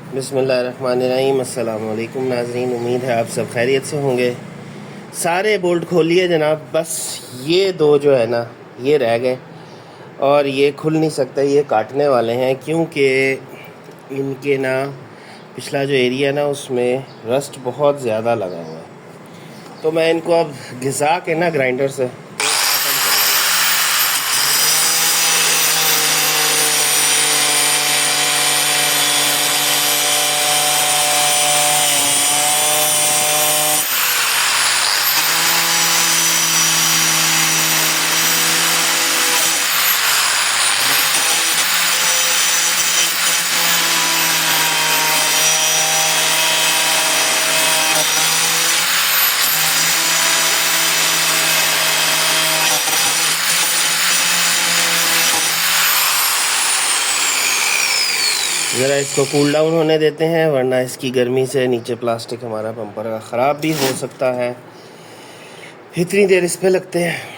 बिस्मिल्लाहिर्रहमानिर्रहीम। अस्सलाम वालेकुम नाज़रीन, उम्मीद है आप सब खैरियत से होंगे। सारे बोल्ट खोलिए जनाब, बस ये दो जो है ना ये रह गए और ये खुल नहीं सकते, ये काटने वाले हैं क्योंकि इनके ना पिछला जो एरिया ना उसमें रस्ट बहुत ज़्यादा लगा हुआ है। तो मैं इनको अब घिसा के ना ग्राइंडर से ज़रा इसको कूल डाउन होने देते हैं, वरना इसकी गर्मी से नीचे प्लास्टिक हमारा बम्पर का ख़राब भी हो सकता है। इतनी देर इस पे लगते हैं।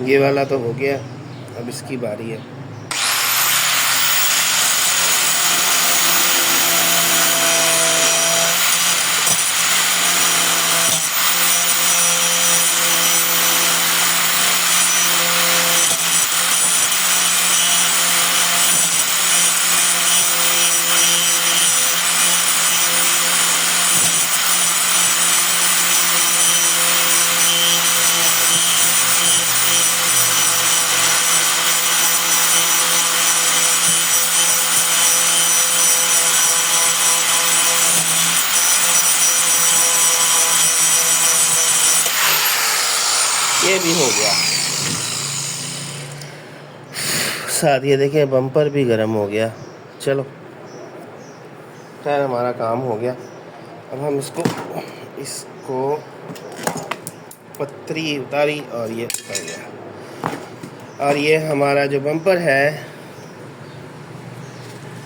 ये वाला तो हो गया, अब इसकी बारी है। ये भी हो गया। साथ ये देखें बम्पर भी गर्म हो गया। चलो खैर हमारा काम हो गया। अब हम इसको पत्ती उतारी और ये उतर गया। और ये हमारा जो बम्पर है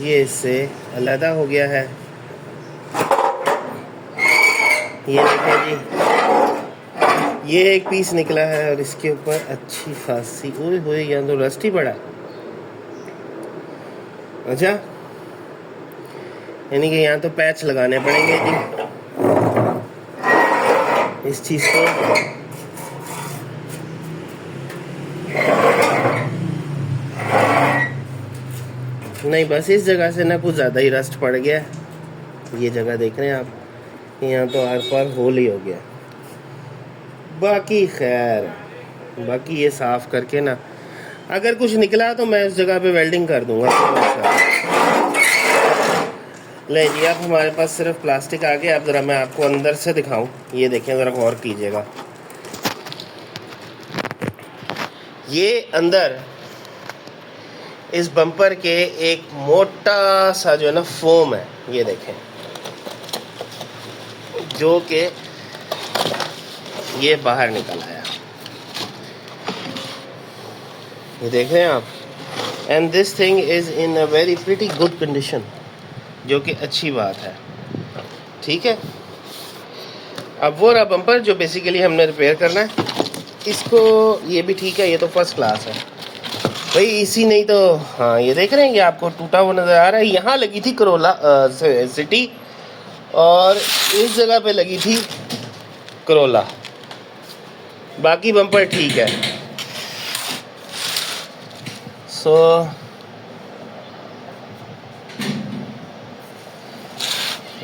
ये इससे अलहदा हो गया है। ये देखें जी, ये एक पीस निकला है और इसके ऊपर अच्छी खासी ओए होए यहाँ तो रस्ट ही पड़ा। अच्छा, यानी कि यहाँ तो पैच लगाने पड़ेंगे जी इस चीज़ को। नहीं, बस इस जगह से ना कुछ ज़्यादा ही रस्ट पड़ गया। ये जगह देख रहे हैं आप, यहाँ तो आर पार होल ही हो गया। बाकी खैर, बाकी ये साफ़ करके ना अगर कुछ निकला तो मैं उस जगह पे वेल्डिंग कर दूंगा। ले जी, अब हमारे पास सिर्फ प्लास्टिक आ गया। अब ज़रा मैं आपको अंदर से दिखाऊं। ये देखें, ज़रा गौर कीजिएगा। ये अंदर इस बम्पर के एक मोटा सा जो है ना फोम है, ये देखें, जो कि ये बाहर निकल आया, ये देख रहे हैं आप। And this thing is in a very pretty good condition, जो कि अच्छी बात है। ठीक है, अब वो रहा बम्पर जो बेसिकली हमने रिपेयर करना है इसको। ये भी ठीक है, ये तो फर्स्ट क्लास है भाई, इसी नहीं तो। हाँ, ये देख रहे हैं, ये आपको टूटा हुआ नज़र आ रहा है। यहाँ लगी थी करोला सिटी, और इस जगह पे लगी थी करोला, बाकी बम्पर ठीक है। सो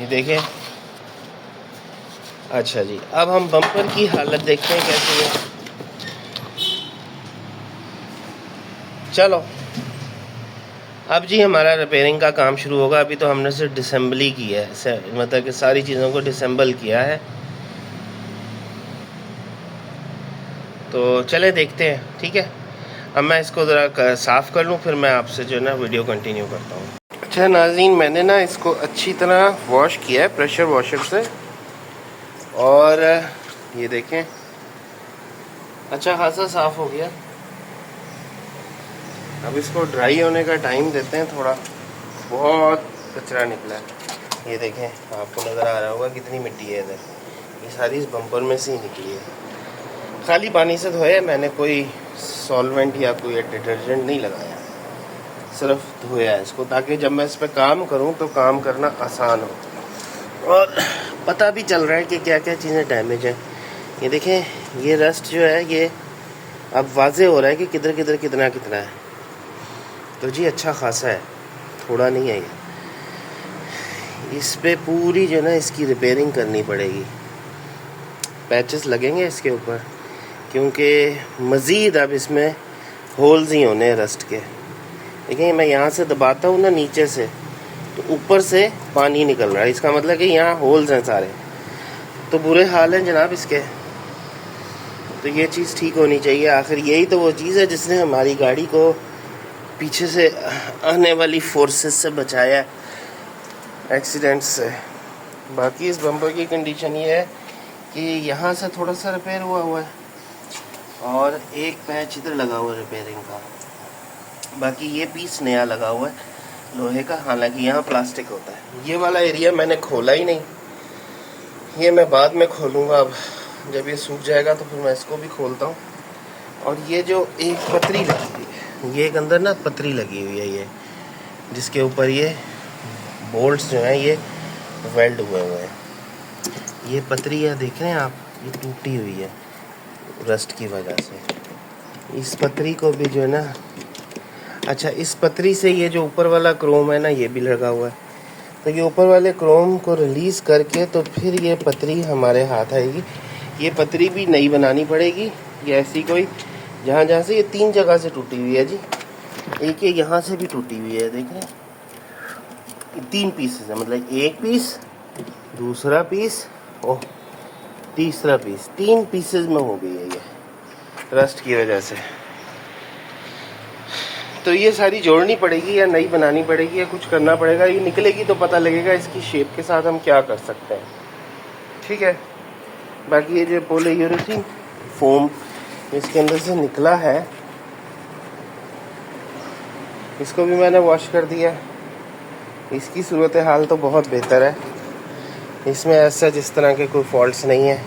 ये देखें। अच्छा जी, अब हम बम्पर की हालत देखते हैं कैसी है। चलो अब जी हमारा रिपेयरिंग का काम शुरू होगा। अभी तो हमने सिर्फ डिसेंबली की है, मतलब कि सारी चीज़ों को डिसेंबल किया है। तो चले देखते हैं, ठीक है। अब मैं इसको ज़रा साफ़ कर लूँ, फिर मैं आपसे जो है ना वीडियो कंटिन्यू करता हूँ। अच्छा नाज़रीन, मैंने ना इसको अच्छी तरह वॉश किया है प्रेशर वॉशर से, और ये देखें अच्छा खासा साफ़ हो गया। अब इसको ड्राई होने का टाइम देते हैं थोड़ा, बहुत कचरा निकला है। ये देखें, आपको नज़र आ रहा होगा कितनी मिट्टी है इधर, ये सारी इस बम्पर में से ही निकली है। खाली पानी से धोया, मैंने कोई सॉल्वेंट या कोई डिटर्जेंट नहीं लगाया, सिर्फ धोया है इसको, ताकि जब मैं इस पर काम करूं तो काम करना आसान हो और पता भी चल रहा है कि क्या क्या चीज़ें डैमेज हैं। ये देखें, ये रस्ट जो है ये अब वाज़े हो रहा है कि किधर किधर कितना कितना है। तो जी अच्छा खासा है, थोड़ा नहीं है ये। इस पे पूरी जो है ना इसकी रिपेयरिंग करनी पड़ेगी, पैचेस लगेंगे इसके ऊपर, क्योंकि मज़ीद अब इसमें होल्स ही होने हैं रस्ट के। देखिए, मैं यहाँ से दबाता हूँ ना नीचे से, तो ऊपर से पानी निकल रहा है, इसका मतलब कि यहाँ होल्स हैं सारे। तो बुरे हाल हैं जनाब इसके। तो ये चीज़ ठीक होनी चाहिए। आखिर यही तो वो चीज़ है जिसने हमारी गाड़ी को पीछे से आने वाली फोर्सेस से बचाया एक्सीडेंट से। बाकी इस बम्पर की कंडीशन ये है कि यहाँ से थोड़ा सा रिपेयर हुआ है और एक पैच इधर लगा हुआ है रिपेयरिंग का, बाकी ये पीस नया लगा हुआ है लोहे का, हालांकि यहाँ प्लास्टिक होता है। ये वाला एरिया मैंने खोला ही नहीं, ये मैं बाद में खोलूँगा। अब जब ये सूख जाएगा तो फिर मैं इसको भी खोलता हूँ। और ये जो एक पतरी लगी हुई है, ये एक अंदर ना पतरी लगी हुई है, ये जिसके ऊपर ये बोल्ट्स जो हैं ये वेल्ड हुए हैं। ये पतरी है, देख रहे हैं आप, ये टूटी हुई है रस्ट की वजह से। इस पतरी को भी जो है ना, अच्छा इस पतरी से ये जो ऊपर वाला क्रोम है ना ये भी लगा हुआ है, तो ये ऊपर वाले क्रोम को रिलीज़ करके तो फिर ये पतरी हमारे हाथ आएगी। ये पतरी भी नई बनानी पड़ेगी, ये ऐसी कोई जहाँ जहाँ से ये 3 जगह से टूटी हुई है जी। एक ये यहाँ से भी टूटी हुई है, देख रहे हैं, 3 पीसेस है, मतलब एक पीस, दूसरा पीस और तीसरा पीस, 3 पीसेस में हो गई है ये रस्ट की वजह से। तो ये सारी जोड़नी पड़ेगी या नई बनानी पड़ेगी या कुछ करना पड़ेगा। ये निकलेगी तो पता लगेगा इसकी शेप के साथ हम क्या कर सकते हैं, ठीक है। बाकी ये जो पॉलीयूरेथीन फोम इसके अंदर से निकला है, इसको भी मैंने वॉश कर दिया। इसकी सूरत हाल तो बहुत बेहतर है, इसमें ऐसा जिस तरह के कोई फॉल्ट्स नहीं है।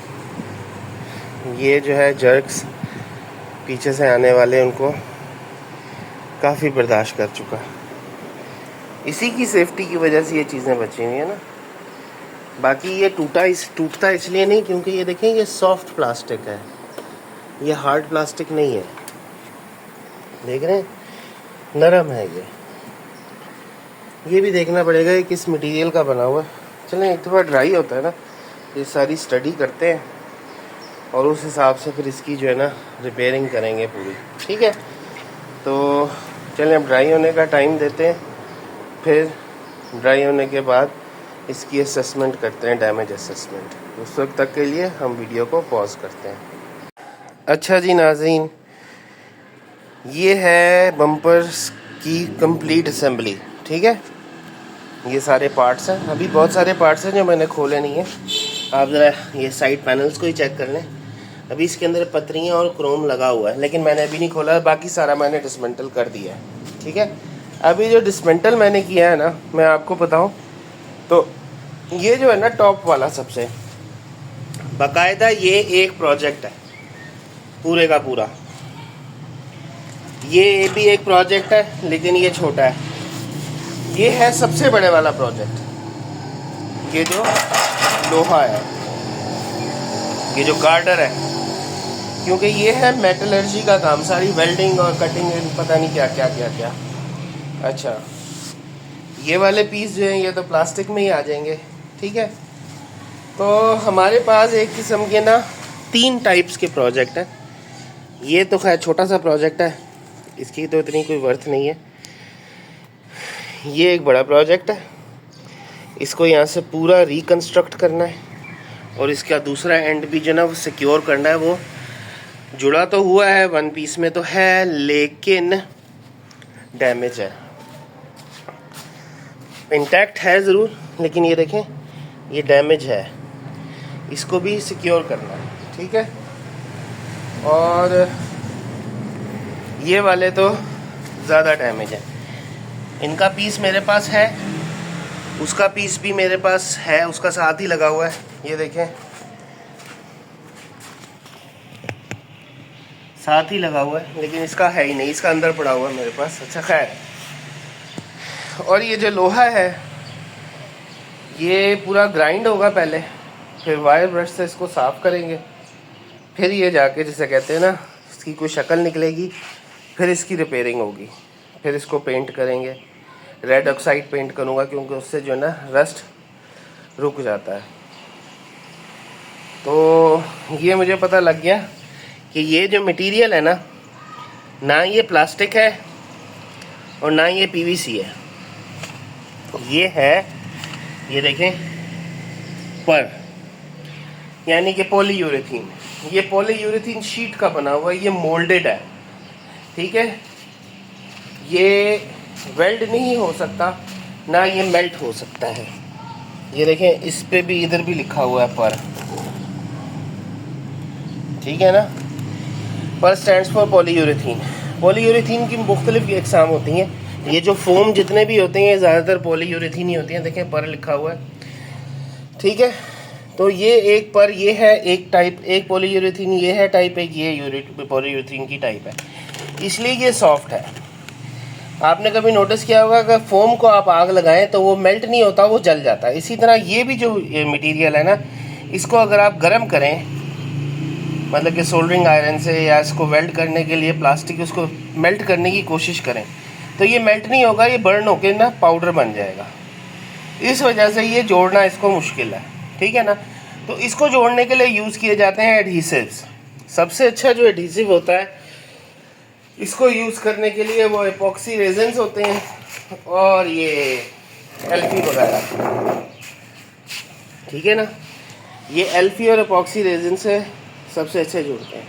ये जो है जर्क्स पीछे से आने वाले उनको काफ़ी बर्दाश्त कर चुका, इसी की सेफ्टी की वजह से ये चीज़ें बची हुई है ना। बाकी ये टूटता इसलिए नहीं क्योंकि ये देखें ये सॉफ्ट प्लास्टिक है, ये हार्ड प्लास्टिक नहीं है, देख रहे हैं, नरम है ये भी देखना पड़ेगा ये किस मटेरियल का बना हुआ है। चलें, एक दफ़ा ड्राई होता है ना, ये सारी स्टडी करते हैं और उस हिसाब से फिर इसकी जो है ना रिपेयरिंग करेंगे पूरी, ठीक है। तो चलें, अब ड्राई होने का टाइम देते हैं, फिर ड्राई होने के बाद इसकी असेसमेंट करते हैं, डैमेज असेसमेंट। उस वक्त तक के लिए हम वीडियो को पॉज करते हैं। अच्छा जी नाज़रीन, ये है बम्पर की कंप्लीट असेंबली। ठीक है, ये सारे पार्ट्स हैं, अभी बहुत सारे पार्ट्स हैं जो मैंने खोले नहीं है। आप ज़रा ये साइड पैनल्स को ही चेक कर लें। अभी इसके अंदर पत्रियाँ और क्रोम लगा हुआ है, लेकिन मैंने अभी नहीं खोला, बाकी सारा मैंने डिसमेंटल कर दिया है। ठीक है, अभी जो डिसमेंटल मैंने किया है ना, मैं आपको बताऊं तो ये जो है ना टॉप वाला सबसे बाकायदा ये एक प्रोजेक्ट है पूरे का पूरा। ये भी एक प्रोजेक्ट है, लेकिन ये छोटा है। ये है सबसे बड़े वाला प्रोजेक्ट, ये जो लोहा है, ये जो गार्डर है, क्योंकि ये है मेटलर्जी का काम, सारी वेल्डिंग और कटिंग, पता नहीं क्या क्या क्या क्या। अच्छा, ये वाले पीस जो हैं ये तो प्लास्टिक में ही आ जाएंगे। ठीक है, तो हमारे पास एक किस्म के ना 3 टाइप्स के प्रोजेक्ट हैं। ये तो खैर छोटा सा प्रोजेक्ट है, इसकी तो इतनी कोई वर्थ नहीं है। ये एक बड़ा प्रोजेक्ट है, इसको यहाँ से पूरा रिकन्स्ट्रक्ट करना है, और इसका दूसरा एंड भी जो ना वो सिक्योर करना है। वो जुड़ा तो हुआ है, वन पीस में तो है, लेकिन डैमेज है। इंटैक्ट है ज़रूर, लेकिन ये देखें ये डैमेज है, इसको भी सिक्योर करना है। ठीक है, और ये वाले तो ज़्यादा डैमेज है। इनका पीस मेरे पास है, उसका पीस भी मेरे पास है, उसका साथ ही लगा हुआ है। ये देखें साथ ही लगा हुआ है, लेकिन इसका है ही नहीं, इसका अंदर पड़ा हुआ है मेरे पास। अच्छा खैर, और ये जो लोहा है ये पूरा ग्राइंड होगा पहले, फिर वायर ब्रश से इसको साफ़ करेंगे, फिर ये जाके जिसे कहते हैं ना इसकी कोई शक्ल निकलेगी, फिर इसकी रिपेयरिंग होगी, फिर इसको पेंट करेंगे। रेड ऑक्साइड पेंट करूँगा, क्योंकि उससे जो है ना रस्ट रुक जाता है। तो ये मुझे पता लग गया कि ये जो मटेरियल है ना ये प्लास्टिक है और ना ये पीवीसी है, ये है, ये देखें पर, यानी कि पॉलीयूरेथीन। ये पॉलीयूरेथीन शीट का बना हुआ है, ये मोल्डेड है। ठीक है, ये वेल्ड नहीं हो सकता, ना ये मेल्ट हो सकता है। ये देखें इस पे भी, इधर भी लिखा हुआ है पर। ठीक है ना, पर स्टैंड्स फॉर पॉलीयूरेथीन। पॉलीयूरेथीन की मुख्तलिफ इकसाम होती हैं। ये जो फोम जितने भी होते हैं ज़्यादातर पॉलीयूरेथीन ही होती हैं। देखें पर लिखा हुआ है। ठीक है, तो ये एक पर, ये है एक टाइप, एक पॉलीयूरेथीन ये है टाइप, एक ये पॉलीयूरेथीन की टाइप है, इसलिए ये सॉफ्ट है। आपने कभी नोटिस किया होगा कि फोम को आप आग लगाएं तो वो मेल्ट नहीं होता, वो जल जाता है। इसी तरह ये भी जो मटेरियल है ना, इसको अगर आप गर्म करें, मतलब कि सोल्डरिंग आयरन से, या इसको वेल्ड करने के लिए प्लास्टिक उसको मेल्ट करने की कोशिश करें, तो ये मेल्ट नहीं होगा, ये बर्न होकर ना पाउडर बन जाएगा। इस वजह से ये जोड़ना इसको मुश्किल है। ठीक है ना, तो इसको जोड़ने के लिए यूज़ किए जाते हैं एडहीसिव्स। सबसे अच्छा जो एडहीसिव होता है इसको यूज़ करने के लिए वो एपॉक्सी रेजिन्स होते हैं, और ये एल्फी वगैरह। ठीक है ना, ये एल्फी और एपॉक्सी रेजिन से सबसे अच्छे जुड़ते हैं।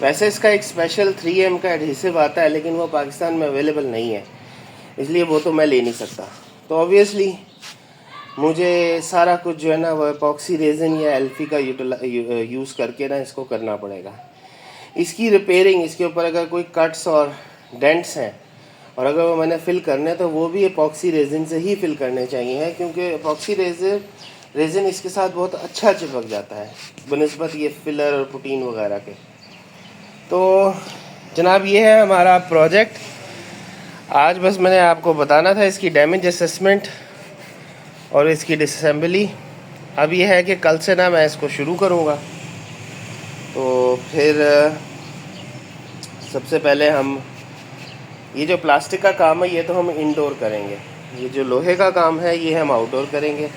वैसे इसका एक स्पेशल 3M का एडहीसिव आता है, लेकिन वो पाकिस्तान में अवेलेबल नहीं है, इसलिए वो तो मैं ले नहीं सकता। तो ऑब्वियसली मुझे सारा कुछ जो है ना वो एपॉक्सी रेजिन या एल्फी का यूज़ करके ना इसको करना पड़ेगा। इसकी रिपेयरिंग, इसके ऊपर अगर कोई कट्स और डेंट्स हैं और अगर वो मैंने फ़िल करने, तो वो भी एपॉक्सी रेजिन से ही फ़िल करने चाहिए, क्योंकि एपॉक्सी रेजिन इसके साथ बहुत अच्छा चिपक जाता है बनिस्बत ये फिलर और पुटीन वगैरह के। तो जनाब ये है हमारा प्रोजेक्ट। आज बस मैंने आपको बताना था इसकी डैमेज असेसमेंट और इसकी डिसअसेंबली। अब ये है कि कल से ना मैं इसको शुरू करूँगा। तो फिर सबसे पहले हम ये जो प्लास्टिक का काम है ये तो हम इंडोर करेंगे, ये जो लोहे का काम है ये हम आउटडोर करेंगे।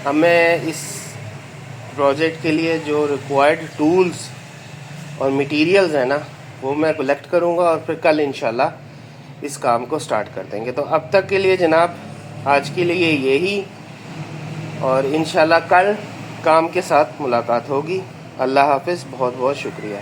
हमें इस प्रोजेक्ट के लिए जो रिक्वायर्ड टूल्स और मटेरियल्स हैं ना वो मैं कलेक्ट करूँगा, और फिर कल इंशाल्लाह इस काम को स्टार्ट कर देंगे। तो अब तक के लिए जनाब आज के लिए यही, और इंशाल्लाह कल काम के साथ मुलाकात होगी। अल्लाह हाफ़िज़, बहुत बहुत शुक्रिया।